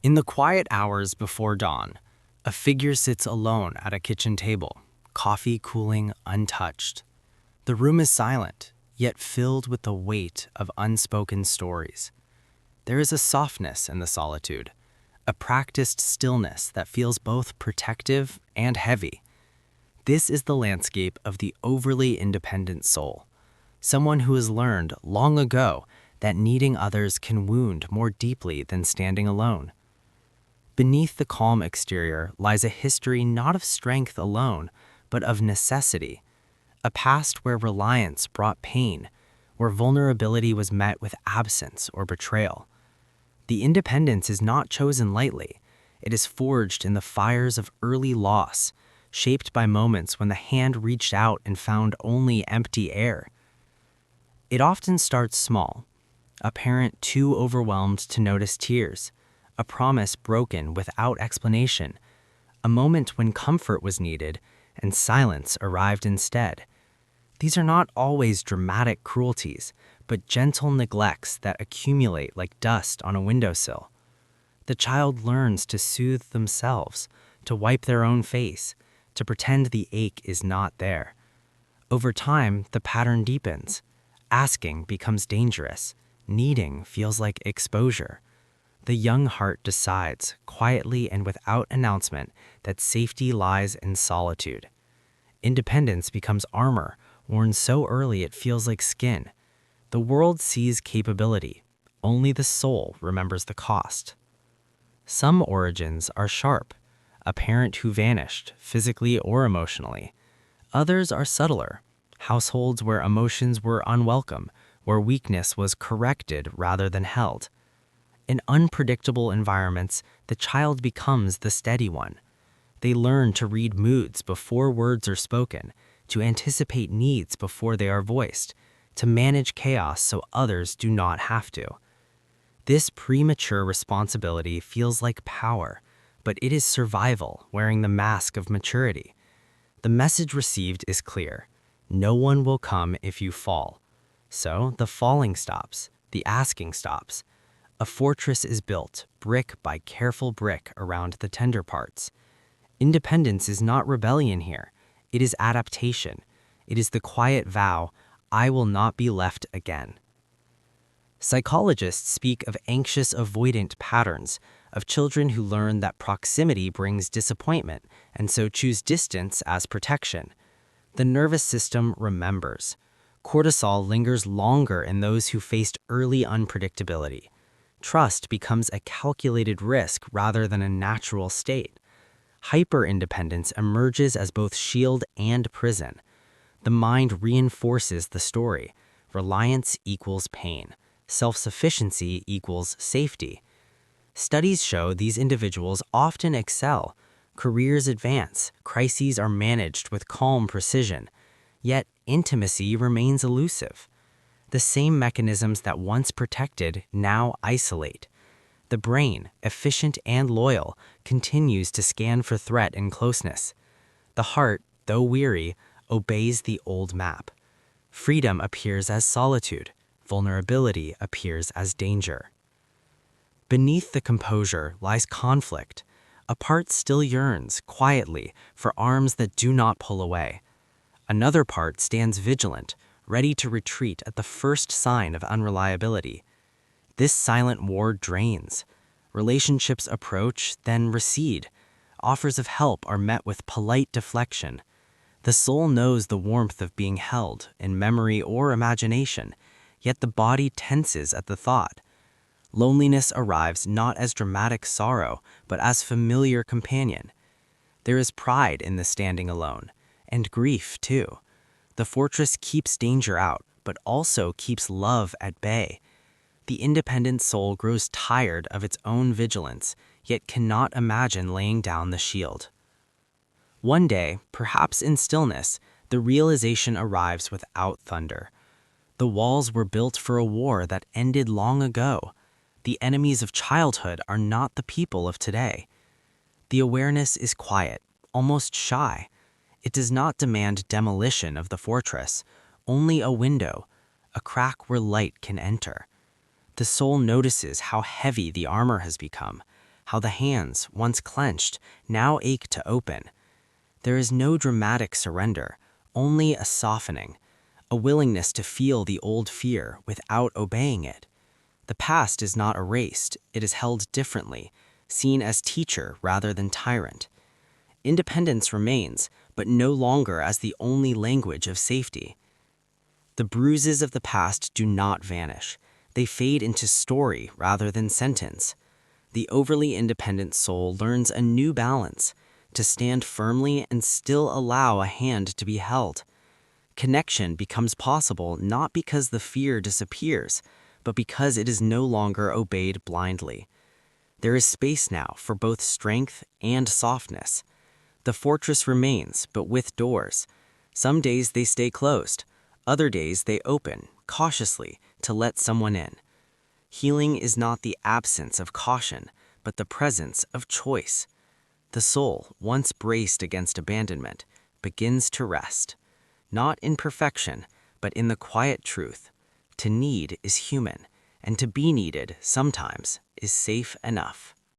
In the quiet hours before dawn, a figure sits alone at a kitchen table, coffee cooling untouched. The room is silent, yet filled with the weight of unspoken stories. There is a softness in the solitude, a practiced stillness that feels both protective and heavy. This is the landscape of the overly independent soul, someone who has learned long ago that needing others can wound more deeply than standing alone. Beneath the calm exterior lies a history not of strength alone, but of necessity, a past where reliance brought pain, where vulnerability was met with absence or betrayal. The independence is not chosen lightly. It is forged in the fires of early loss, shaped by moments when the hand reached out and found only empty air. It often starts small, a parent too overwhelmed to notice tears, a promise broken without explanation, a moment when comfort was needed and silence arrived instead. These are not always dramatic cruelties, but gentle neglects that accumulate like dust on a windowsill. The child learns to soothe themselves, to wipe their own face, to pretend the ache is not there. Over time, the pattern deepens. Asking becomes dangerous. Needing feels like exposure. The young heart decides, quietly and without announcement, that safety lies in solitude. Independence becomes armor, worn so early it feels like skin. The world sees capability. Only the soul remembers the cost. Some origins are sharp, a parent who vanished, physically or emotionally. Others are subtler, households where emotions were unwelcome, where weakness was corrected rather than held. In unpredictable environments, the child becomes the steady one. They learn to read moods before words are spoken, to anticipate needs before they are voiced, to manage chaos so others do not have to. This premature responsibility feels like power, but it is survival wearing the mask of maturity. The message received is clear. No one will come if you fall. So the falling stops, the asking stops. A fortress is built, brick by careful brick around the tender parts. Independence is not rebellion here. It is adaptation. It is the quiet vow, I will not be left again. Psychologists speak of anxious avoidant patterns, of children who learn that proximity brings disappointment and so choose distance as protection. The nervous system remembers. Cortisol lingers longer in those who faced early unpredictability. Trust becomes a calculated risk rather than a natural state. Hyper-independence emerges as both shield and prison. The mind reinforces the story. Reliance equals pain. Self-sufficiency equals safety. Studies show these individuals often excel. Careers advance. Crises are managed with calm precision. Yet intimacy remains elusive. The same mechanisms that once protected now isolate. The brain, efficient and loyal, continues to scan for threat and closeness. The heart, though weary, obeys the old map. Freedom appears as solitude. Vulnerability appears as danger. Beneath the composure lies conflict. A part still yearns, quietly, for arms that do not pull away. Another part stands vigilant, ready to retreat at the first sign of unreliability. This silent war drains. Relationships approach, then recede. Offers of help are met with polite deflection. The soul knows the warmth of being held, in memory or imagination, yet the body tenses at the thought. Loneliness arrives not as dramatic sorrow, but as familiar companion. There is pride in the standing alone, and grief too. The fortress keeps danger out, but also keeps love at bay. The independent soul grows tired of its own vigilance, yet cannot imagine laying down the shield. One day, perhaps in stillness, the realization arrives without thunder. The walls were built for a war that ended long ago. The enemies of childhood are not the people of today. The awareness is quiet, almost shy. It does not demand demolition of the fortress, only a window, a crack where light can enter. The soul notices how heavy the armor has become, how the hands, once clenched, now ache to open. There is no dramatic surrender, only a softening, a willingness to feel the old fear without obeying it. The past is not erased, it is held differently, seen as teacher rather than tyrant. Independence remains, but no longer as the only language of safety. The bruises of the past do not vanish. They fade into story rather than sentence. The overly independent soul learns a new balance, to stand firmly and still allow a hand to be held. Connection becomes possible not because the fear disappears, but because it is no longer obeyed blindly. There is space now for both strength and softness. The fortress remains, but with doors. Some days they stay closed. Other days they open, cautiously, to let someone in. Healing is not the absence of caution, but the presence of choice. The soul, once braced against abandonment, begins to rest. Not in perfection, but in the quiet truth. To need is human, and to be needed, sometimes, is safe enough.